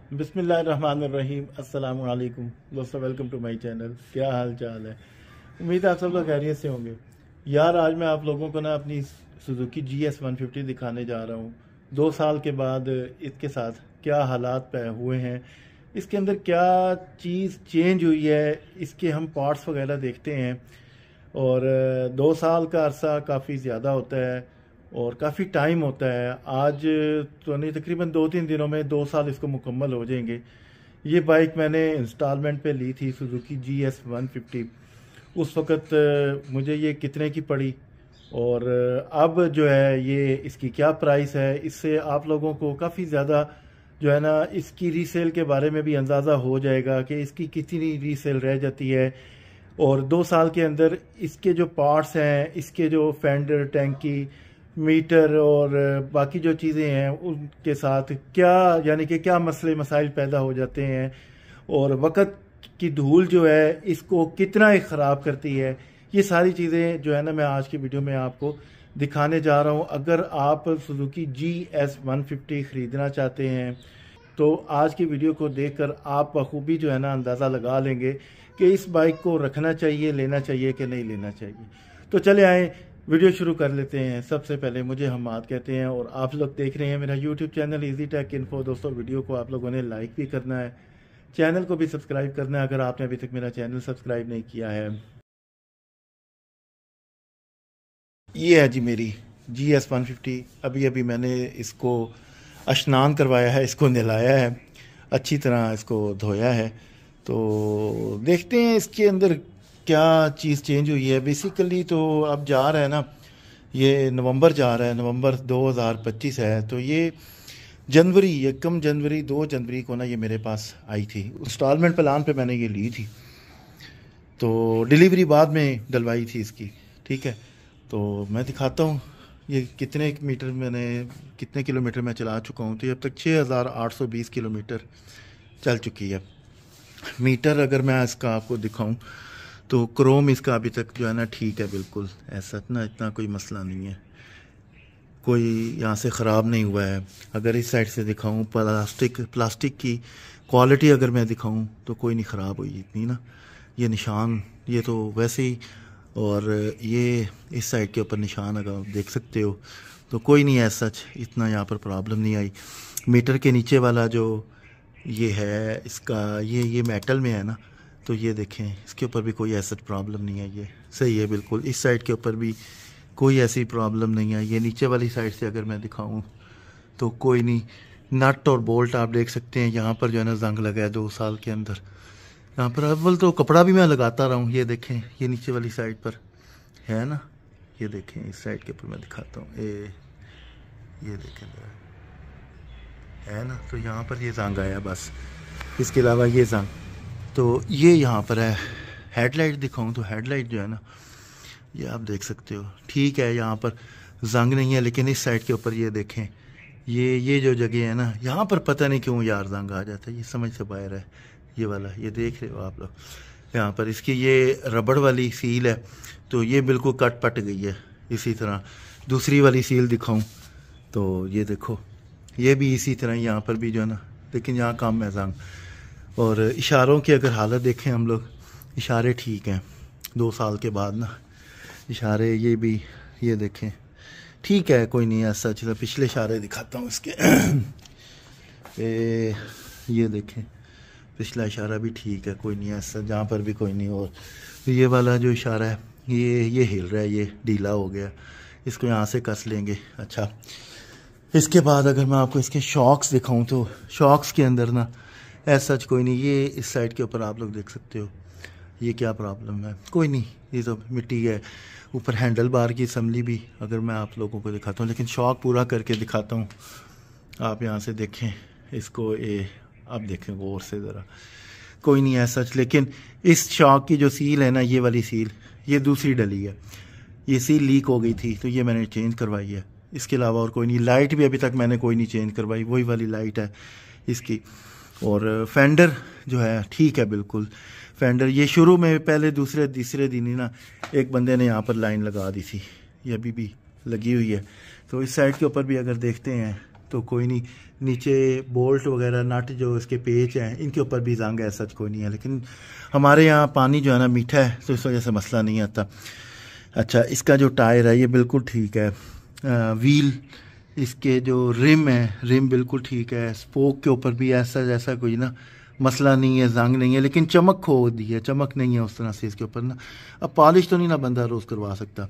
बिस्मिल्लाहिर्रहमानिर्रहीम। अस्सलाम वालेकुम दोस्तों, वेलकम टू माय चैनल। क्या हाल चाल है? उम्मीद है आप सब लोग खैरियत से होंगे। यार आज मैं आप लोगों को ना अपनी सुजुकी GS 150 दिखाने जा रहा हूँ। 2 साल के बाद इसके साथ क्या हालात पे हुए हैं, इसके अंदर क्या चीज़ चेंज हुई है, इसके हम पार्ट्स वगैरह देखते हैं। और 2 साल का अरसा काफ़ी ज़्यादा होता है और काफ़ी टाइम होता है। आज तो नहीं, तकरीबन 2-3 दिनों में 2 साल इसको मुकम्मल हो जाएंगे। ये बाइक मैंने इंस्टॉलमेंट पे ली थी, सुजुकी GS 150। उस वक़्त मुझे ये कितने की पड़ी और अब जो है ये इसकी क्या प्राइस है, इससे आप लोगों को काफ़ी ज़्यादा जो है ना इसकी रीसेल के बारे में भी अंदाज़ा हो जाएगा कि इसकी कितनी रीसेल रह जाती है। और 2 साल के अंदर इसके जो पार्ट्स हैं, इसके जो फेंडर, टैंकी, मीटर और बाकी जो चीज़ें हैं उनके साथ क्या यानी कि क्या मसले मसाइल पैदा हो जाते हैं और वक़्त की धूल जो है इसको कितना ही ख़राब करती है। ये सारी चीज़ें जो है ना मैं आज की वीडियो में आपको दिखाने जा रहा हूँ। अगर आप सुजुकी GS 150 ख़रीदना चाहते हैं तो आज की वीडियो को देखकर आप बखूबी जो है ना अंदाज़ा लगा लेंगे कि इस बाइक को रखना चाहिए, लेना चाहिए कि नहीं लेना चाहिए। तो चले आए वीडियो शुरू कर लेते हैं। सबसे पहले मुझे हम्माद कहते हैं और आप लोग देख रहे हैं मेरा YouTube channel easy take info. दोस्तों वीडियो को आप लोगों ने लाइक भी करना है, चैनल को भी सब्सक्राइब करना है अगर आपने अभी तक मेरा चैनल सब्सक्राइब नहीं किया है। ये है जी मेरी GS 150। अभी अभी मैंने इसको स्नान करवाया है, इसको नहलाया है, अच्छी तरह इसको धोया है। तो देखते हैं इसके अंदर क्या चीज़ चेंज हुई है। बेसिकली तो अब जा रहा है ना, ये नवंबर जा रहा है, नवंबर 2025 है। तो ये जनवरी 2 जनवरी को ना ये मेरे पास आई थी। इंस्टॉलमेंट प्लान पे मैंने ये ली थी, तो डिलीवरी बाद में डलवाई थी इसकी। ठीक है, तो मैं दिखाता हूँ ये कितने किलोमीटर मैं चला चुका हूँ। तो अब तक 6820 किलोमीटर चल चुकी है। मीटर अगर मैं इसका आपको दिखाऊं तो क्रोम इसका अभी तक जो है ना ठीक है, बिल्कुल ऐसा ना इतना कोई मसला नहीं है, कोई यहाँ से ख़राब नहीं हुआ है। अगर इस साइड से दिखाऊं प्लास्टिक की क्वालिटी अगर मैं दिखाऊं तो कोई नहीं ख़राब हुई इतनी ना। ये निशान ये तो वैसे ही, और ये इस साइड के ऊपर निशान अगर आप देख सकते हो तो कोई नहीं है सच, इतना यहाँ पर प्रॉब्लम नहीं आई। मीटर के नीचे वाला जो ये है इसका ये मेटल में है ना, तो ये देखें इसके ऊपर भी कोई ऐसा प्रॉब्लम नहीं है, ये सही है बिल्कुल। इस साइड के ऊपर भी कोई ऐसी प्रॉब्लम नहीं है। ये नीचे वाली साइड से अगर मैं दिखाऊं तो कोई नहीं। नट और बोल्ट आप देख सकते हैं, यहाँ पर जो है ना जंग लगा है 2 साल के अंदर। यहाँ पर अव्वल तो कपड़ा भी मैं लगाता रहा हूँ। ये देखें ये नीचे वाली साइड पर है ना, ये देखें इस साइड के ऊपर मैं दिखाता हूँ, ये देखें है ना, तो यहाँ पर ये जंग आया बस, इसके अलावा ये जंग तो ये यहाँ पर है। हेडलाइट दिखाऊं तो हेडलाइट जो है ना ये आप देख सकते हो ठीक है, यहाँ पर जंग नहीं है। लेकिन इस साइड के ऊपर ये देखें ये जो जगह है ना, यहाँ पर पता नहीं क्यों यार जंग आ जाता है, ये समझ से बाहर है। ये वाला ये देख रहे हो आप लोग, यहाँ पर इसकी ये रबड़ वाली सील है तो ये बिल्कुल कट पट गई है। इसी तरह दूसरी वाली सील दिखाऊं तो ये देखो ये भी इसी तरह यहाँ पर भी जो है ना, लेकिन यहाँ कम है जंग। और इशारों की अगर हालत देखें हम लोग, इशारे ठीक हैं 2 साल के बाद ना, इशारे ये भी ये देखें ठीक है, कोई नहीं ऐसा। चलो पिछले इशारे दिखाता हूँ इसके ये देखें पिछला इशारा भी ठीक है, कोई नहीं ऐसा, जहाँ पर भी कोई नहीं। और ये वाला जो इशारा है ये हिल रहा है, ये ढीला हो गया, इसको यहाँ से कस लेंगे। अच्छा, इसके बाद अगर मैं आपको इसके शॉक्स दिखाऊं तो शॉक्स के अंदर ना ऐसा कोई नहीं। ये इस साइड के ऊपर आप लोग देख सकते हो ये क्या प्रॉब्लम है, कोई नहीं, ये तो मिट्टी है। ऊपर हैंडल बार की असम्बली भी अगर मैं आप लोगों को दिखाता हूँ, लेकिन शॉक पूरा करके दिखाता हूँ। आप यहाँ से देखें इसको, आप देखें गौर से ज़रा, कोई नहीं है सच। लेकिन इस शॉक की जो सील है ना, ये वाली सील ये दूसरी डली है, ये सील लीक हो गई थी तो ये मैंने चेंज करवाई है। इसके अलावा और कोई नहीं। लाइट भी अभी तक मैंने कोई नहीं चेंज करवाई, वही वाली लाइट है इसकी। और फेंडर जो है ठीक है बिल्कुल। फेंडर ये शुरू में पहले दूसरे तीसरे दिन ही ना एक बंदे ने यहाँ पर लाइन लगा दी थी, ये अभी भी लगी हुई है। तो इस साइड के ऊपर भी अगर देखते हैं तो कोई नहीं। नीचे बोल्ट वगैरह नट जो इसके पेच हैं इनके ऊपर भी जंग है, सच कोई नहीं है, लेकिन हमारे यहाँ पानी जो है ना मीठा है तो इस वजह से मसला नहीं आता। अच्छा, इसका जो टायर है ये बिल्कुल ठीक है। व्हील, इसके जो रिम है, रिम बिल्कुल ठीक है। स्पोक के ऊपर भी ऐसा जैसा कोई ना मसला नहीं है, जंग नहीं है, लेकिन चमक खो दी है, चमक नहीं है उस तरह से इसके ऊपर ना। अब पॉलिश तो नहीं ना बंदा रोज़ करवा सकता।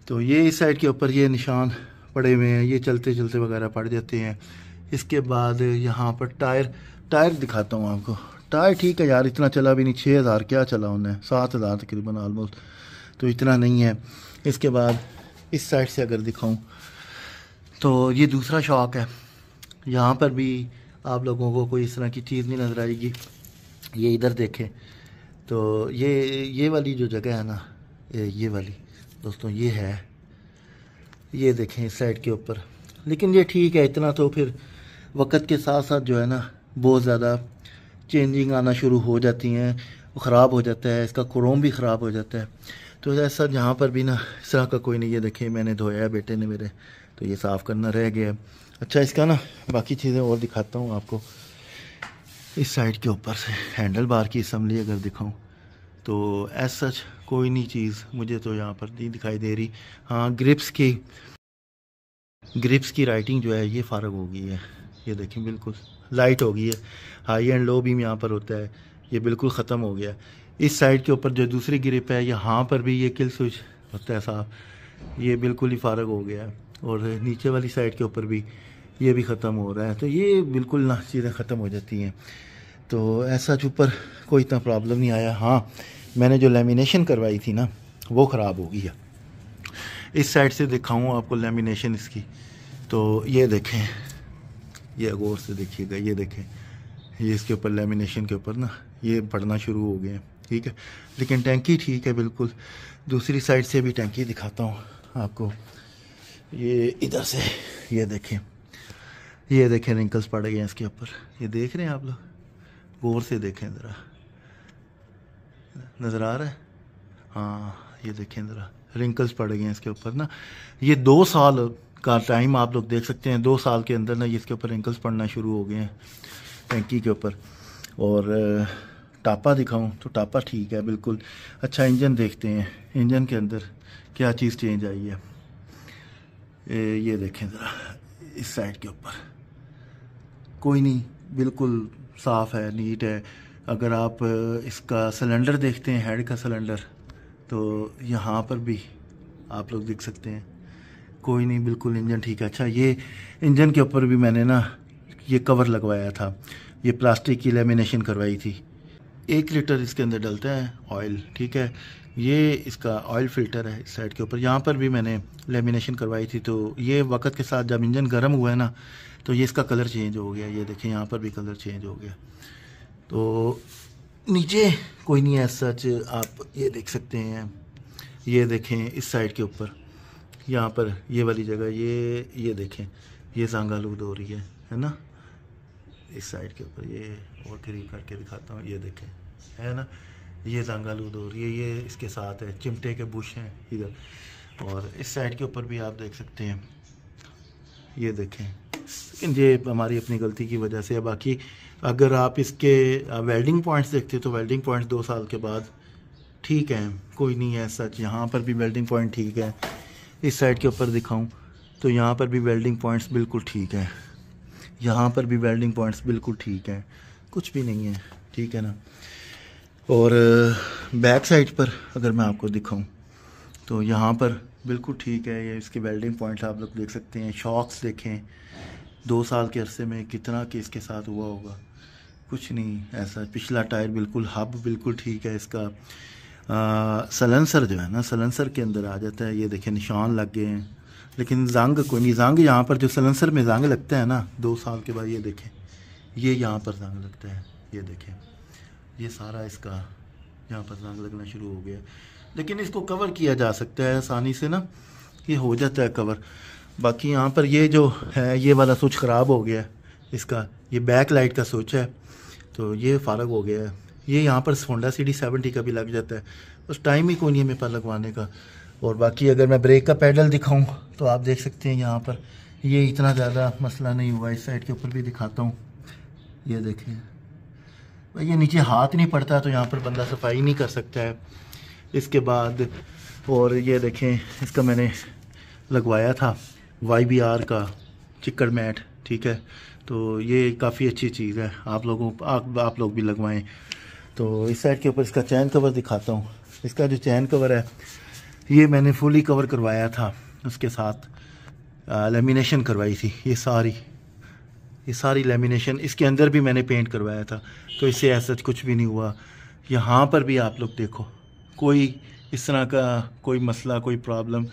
तो ये इस साइड के ऊपर ये निशान पड़े हुए हैं, ये चलते चलते वगैरह पड़ जाते हैं। इसके बाद यहाँ पर टायर दिखाता हूँ आपको। टायर ठीक है यार, इतना चला भी नहीं, 6000 क्या चला उन्हें, 7000 तकरीबन ऑलमोस्ट, तो इतना नहीं है। इसके बाद इस साइड से अगर दिखाऊं तो ये दूसरा शॉक है, यहाँ पर भी आप लोगों को कोई इस तरह की चीज़ नहीं नज़र आएगी। ये इधर देखें तो ये वाली जो जगह है ना, ये वाली दोस्तों ये है, ये देखें इस साइड के ऊपर। लेकिन ये ठीक है, इतना तो फिर वक्त के साथ साथ जो है ना बहुत ज़्यादा चेंजिंग आना शुरू हो जाती हैं, वो ख़राब हो जाता है, इसका क्रोम भी ख़राब हो जाता है। तो ऐसा जहाँ पर भी ना इस तरह का कोई नहीं। ये देखें मैंने धोया है बेटे ने मेरे, तो ये साफ़ करना रह गया है। अच्छा, इसका ना बाकी चीज़ें और दिखाता हूँ आपको। इस साइड के ऊपर से हैंडल बार की असम्बली अगर दिखाऊँ तो एज सच कोई नहीं चीज़ मुझे तो यहाँ पर नहीं दिखाई दे रही। हाँ, ग्रिप्स की राइटिंग जो है ये फ़ारग हो गई है, ये देखें बिल्कुल लाइट हो गई है। हाई एंड लो बीम यहाँ पर होता है, ये बिल्कुल ख़त्म हो गया। इस साइड के ऊपर जो दूसरी ग्रिप है यहाँ पर भी ये किल स्विच होता है साफ, ये बिल्कुल ही फ़ारग हो गया है। और नीचे वाली साइड के ऊपर भी ये भी ख़त्म हो रहा है, तो ये बिल्कुल ना चीज़ें ख़त्म हो जाती हैं। तो ऐसा ऊपर कोई इतना प्रॉब्लम नहीं आया। हाँ, मैंने जो लेमिनेशन करवाई थी ना वो ख़राब हो गई है। इस साइड से दिखाऊँ आपको लेमिनेशन इसकी, तो ये देखें, ये गौर से देखिएगा, ये देखें, ये इसके ऊपर लेमिनेशन के ऊपर ना ये पड़ना शुरू हो गए हैं, ठीक है। लेकिन टैंकी ठीक है बिल्कुल। दूसरी साइड से भी टैंकी दिखाता हूँ आपको। ये इधर से ये देखें रिंकल्स पड़ गए हैं इसके ऊपर, ये देख रहे हैं आप लोग, गौर से देखें ज़रा, नज़र आ रहा है? हाँ, ये देखें ज़रा रिंकल्स पड़ गए हैं इसके ऊपर ना। ये 2 साल का टाइम आप लोग देख सकते हैं, 2 साल के अंदर ना ये इसके ऊपर रिंकल्स पड़ना शुरू हो गए हैं टैंकी के ऊपर। और टापा दिखाऊं तो टापा ठीक है बिल्कुल। अच्छा, इंजन देखते हैं, इंजन के अंदर क्या चीज़ चेंज आई है। ये देखें ज़रा इस साइड के ऊपर, कोई नहीं, बिल्कुल साफ़ है, नीट है। अगर आप इसका सिलेंडर देखते हैं, हेड का सिलेंडर, तो यहाँ पर भी आप लोग देख सकते हैं, कोई नहीं, बिल्कुल इंजन ठीक है। अच्छा, ये इंजन के ऊपर भी मैंने ना ये कवर लगवाया था, ये प्लास्टिक की लेमिनेशन करवाई थी। 1 लीटर इसके अंदर डलता है ऑयल, ठीक है। ये इसका ऑयल फिल्टर है इस साइड के ऊपर, यहाँ पर भी मैंने लेमिनेशन करवाई थी। तो ये वक्त के साथ जब इंजन गर्म हुआ है ना तो ये इसका कलर चेंज हो गया, ये देखें यहाँ पर भी कलर चेंज हो गया। तो नीचे कोई नहीं है सच, आप ये देख सकते हैं, ये देखें इस साइड के ऊपर, यहाँ पर ये वाली जगह, ये देखें, ये जंग आलूद हो रही है ना इस साइड के ऊपर। ये और करीब करके दिखाता हूँ, ये देखें, है ना, ये जंग आलूद हो रही है, ये इसके साथ है, चिमटे के बुश हैं इधर। और इस साइड के ऊपर भी आप देख सकते हैं, ये देखें। लेकिन ये हमारी अपनी गलती की वजह से है। बाकी अगर आप इसके वेल्डिंग पॉइंट्स देखते तो वेल्डिंग पॉइंट्स 2 साल के बाद ठीक है, कोई नहीं है सच। यहाँ पर भी वेल्डिंग पॉइंट ठीक है। इस साइड के ऊपर दिखाऊं तो यहाँ पर भी वेल्डिंग पॉइंट्स बिल्कुल ठीक है, यहाँ पर भी वेल्डिंग पॉइंट्स बिल्कुल ठीक है, कुछ भी नहीं है, ठीक है ना। और बैक साइड पर अगर मैं आपको दिखाऊं तो यहाँ पर बिल्कुल ठीक है, ये इसके वेल्डिंग पॉइंट आप लोग देख सकते हैं। शॉक्स देखें, 2 साल के अरसे में कितना कि इसके साथ हुआ होगा, कुछ नहीं ऐसा। पिछला टायर बिल्कुल, हब बिल्कुल ठीक है इसका। सलेंसर जो है ना, सलेंसर के अंदर आ जाता है, ये देखें निशान लग गए हैं, लेकिन जंग कोई नहीं। जंग यहाँ पर जो सलेंसर में जंग लगता है ना 2 साल के बाद, ये देखें, ये यहाँ पर जंग लगता है, ये देखें, ये सारा इसका यहाँ पर जंग लगना शुरू हो गया। लेकिन इसको कवर किया जा सकता है आसानी से ना, ये हो जाता है कवर। बाकी यहाँ पर ये जो है, ये वाला स्विच ख़राब हो गया है इसका, ये बैक लाइट का स्विच है, तो ये फ़ारग हो गया है। ये यहाँ पर होंडा सिटी 70 का भी लग जाता है, बस टाइम ही कोई नहीं है मेरे पास लगवाने का। और बाकी अगर मैं ब्रेक का पैडल दिखाऊं तो आप देख सकते हैं यहाँ पर ये इतना ज़्यादा मसला नहीं हुआ। इस साइड के ऊपर भी दिखाता हूँ, ये देखें भाई, ये नीचे हाथ नहीं पड़ता तो यहाँ पर बंदा सफाई नहीं कर सकता है। इसके बाद और ये देखें, इसका मैंने लगवाया था YBR का चिक्कड़ मैट, ठीक है। तो ये काफ़ी अच्छी चीज़ है, आप लोग भी लगवाएं। तो इस साइड के ऊपर इसका चैन कवर दिखाता हूँ। इसका जो चैन कवर है ये मैंने फुली कवर करवाया था, उसके साथ लेमिनेशन करवाई थी। ये सारी लेमिनेशन, इसके अंदर भी मैंने पेंट करवाया था, तो इससे ऐसा कुछ भी नहीं हुआ। यहाँ पर भी आप लोग देखो, कोई इस तरह का कोई मसला, कोई प्रॉब्लम,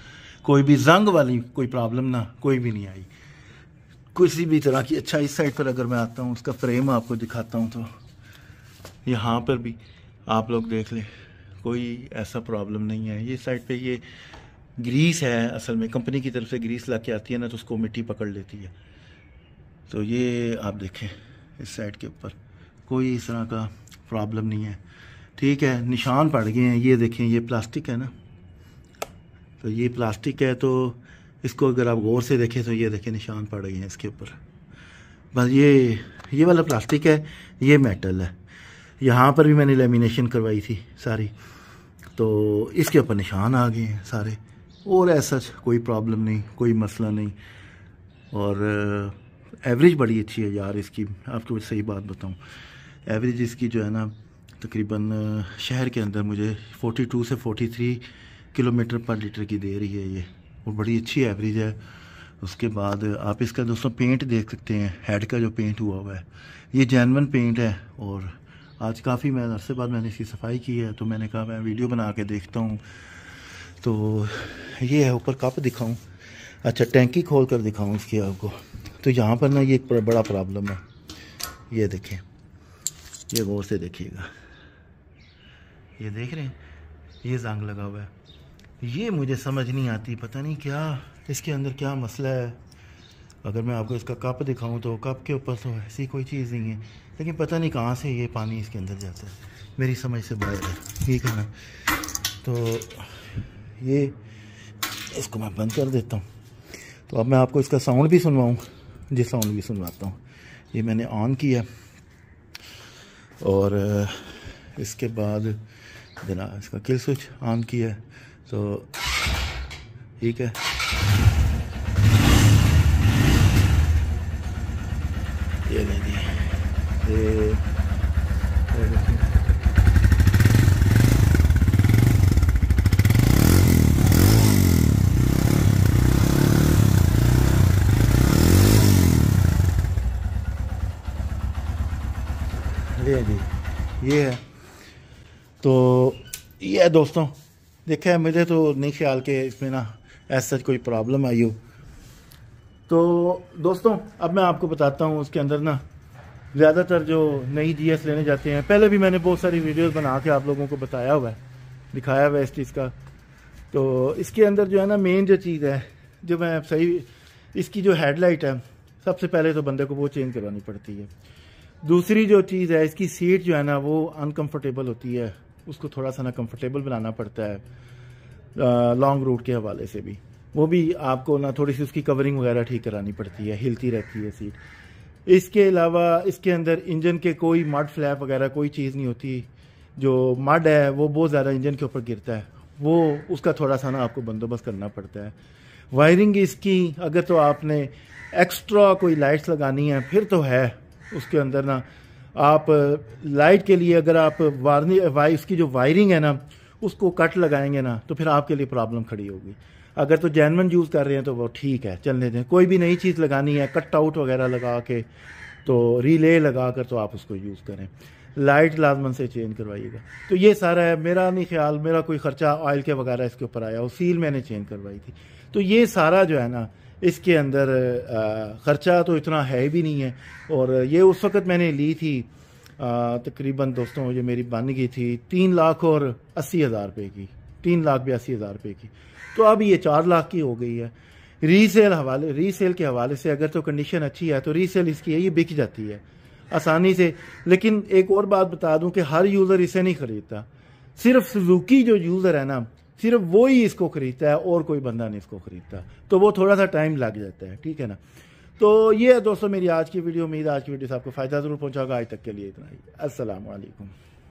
कोई भी जंग वाली कोई प्रॉब्लम ना, कोई भी नहीं आई किसी भी तरह की। अच्छा, इस साइड पर अगर मैं आता हूँ, उसका फ्रेम आपको दिखाता हूँ, तो यहाँ पर भी आप लोग देख लें, कोई ऐसा प्रॉब्लम नहीं है। ये साइड पे ये ग्रीस है, असल में कंपनी की तरफ से ग्रीस ला के आती है ना, तो उसको मिट्टी पकड़ लेती है। तो ये आप देखें, इस साइड के ऊपर कोई इस तरह का प्रॉब्लम नहीं है, ठीक है। निशान पड़ गए हैं, ये देखें, ये प्लास्टिक है ना, तो ये प्लास्टिक है, तो इसको अगर आप गौर से देखें तो ये देखें निशान पड़ गए हैं इसके ऊपर। बस ये वाला प्लास्टिक है, ये मेटल है। यहाँ पर भी मैंने लेमिनेशन करवाई थी सारी, तो इसके ऊपर निशान आ गए हैं सारे। और ऐसा कोई प्रॉब्लम नहीं, कोई मसला नहीं। और एवरेज बड़ी अच्छी है यार इसकी, आपको सही बात बताऊं, एवरेज इसकी जो है ना, तकरीबन शहर के अंदर मुझे 42 से 43 किलोमीटर पर लीटर की दे रही है ये, और बड़ी अच्छी एवरेज है। उसके बाद आप इसका दोस्तों पेंट देख सकते हैं, हेड का जो पेंट हुआ है ये जेन्युइन पेंट है। और आज काफ़ी अरसे बाद मैंने इसकी सफाई की है, तो मैंने कहा मैं वीडियो बना के देखता हूँ। तो ये है, ऊपर कप दिखाऊं, अच्छा टैंकी खोल कर दिखाऊं इसकी आपको। तो यहाँ पर ना ये एक बड़ा प्रॉब्लम है, ये देखें, ये गौर से देखिएगा, ये देख रहे हैं, ये जंग लगा हुआ है। ये मुझे समझ नहीं आती, पता नहीं क्या इसके अंदर क्या मसला है। अगर मैं आपको इसका कप दिखाऊं तो कप के ऊपर तो ऐसी कोई चीज़ नहीं है, लेकिन पता नहीं कहाँ से ये पानी इसके अंदर जाता है, मेरी समझ से बाहर है, ठीक है ना। तो ये इसको मैं बंद कर देता हूँ। तो अब मैं आपको इसका साउंड भी सुनवाऊँ, जी साउंड भी सुनवाता हूँ। ये मैंने ऑन किया और इसके बाद जनाब इसका किल स्विच ऑन किया, तो ठीक है। ये ले दी, ये जी, ये है। तो ये है दोस्तों, देखा है, मुझे तो नहीं ख्याल के इसमें ना ऐसा कोई प्रॉब्लम आई हो। तो दोस्तों अब मैं आपको बताता हूँ, उसके अंदर ना ज़्यादातर जो नई GS लेने जाते हैं, पहले भी मैंने बहुत सारी वीडियोस बना के आप लोगों को बताया हुआ है, दिखाया हुआ है इस चीज़ का। तो इसके अंदर जो है ना, मेन जो चीज़ है, जो मैं सही, इसकी जो हेडलाइट है, सबसे पहले तो बंदे को वो चेंज करवानी पड़ती है। दूसरी जो चीज़ है, इसकी सीट जो है ना वो अनकंफर्टेबल होती है, उसको थोड़ा सा ना कंफर्टेबल बनाना पड़ता है लॉन्ग रूट के हवाले से भी। वो भी आपको ना थोड़ी सी उसकी कवरिंग वगैरह ठीक करानी पड़ती है, हिलती रहती है सीट। इसके अलावा इसके अंदर इंजन के कोई मड फ्लैप वगैरह कोई चीज़ नहीं होती। जो मड है वो बहुत ज़्यादा इंजन के ऊपर गिरता है, वो उसका थोड़ा सा ना आपको बंदोबस्त करना पड़ता है। वायरिंग इसकी अगर तो आपने एक्स्ट्रा कोई लाइट्स लगानी है फिर तो है उसके अंदर ना, आप लाइट के लिए अगर आप उसकी जो वायरिंग है ना उसको कट लगाएंगे ना, तो फिर आपके लिए प्रॉब्लम खड़ी होगी। अगर तो जेन्युइन यूज़ कर रहे हैं तो वो ठीक है, चलने दें। कोई भी नई चीज़ लगानी है, कट आउट वगैरह लगा के, तो रिले लगा कर तो आप उसको यूज़ करें। लाइट लाजमन से चेंज करवाइएगा। तो ये सारा है, मेरा नहीं ख्याल मेरा कोई ख़र्चा ऑयल के वगैरह इसके ऊपर आया हो, सील मैंने चेंज करवाई थी। तो ये सारा जो है ना, इसके अंदर ख़र्चा तो इतना है भी नहीं है। और ये उस वक़्त मैंने ली थी तकरीबन दोस्तों, ये मेरी बन गई थी 3,80,000 रुपये की, 3,82,000 रुपये की। तो अब ये 4 लाख की हो गई है। रीसेल के हवाले से अगर तो कंडीशन अच्छी है तो रीसेल इसकी है, ये बिक जाती है आसानी से। लेकिन एक और बात बता दूं कि हर यूज़र इसे नहीं ख़रीदता। सिर्फ सुजुकी जो यूज़र है ना, सिर्फ वो ही इसको खरीदता है और कोई बंदा नहीं इसको खरीदता, तो वो थोड़ा सा टाइम लग जाता है, ठीक है ना। तो ये है दोस्तों मेरी आज की वीडियो। उम्मीद है आज की वीडियो से आपको फ़ायदा ज़रूर पहुंचा होगा। आज तक के लिए इतना ही। अस्सलाम वालेकुम।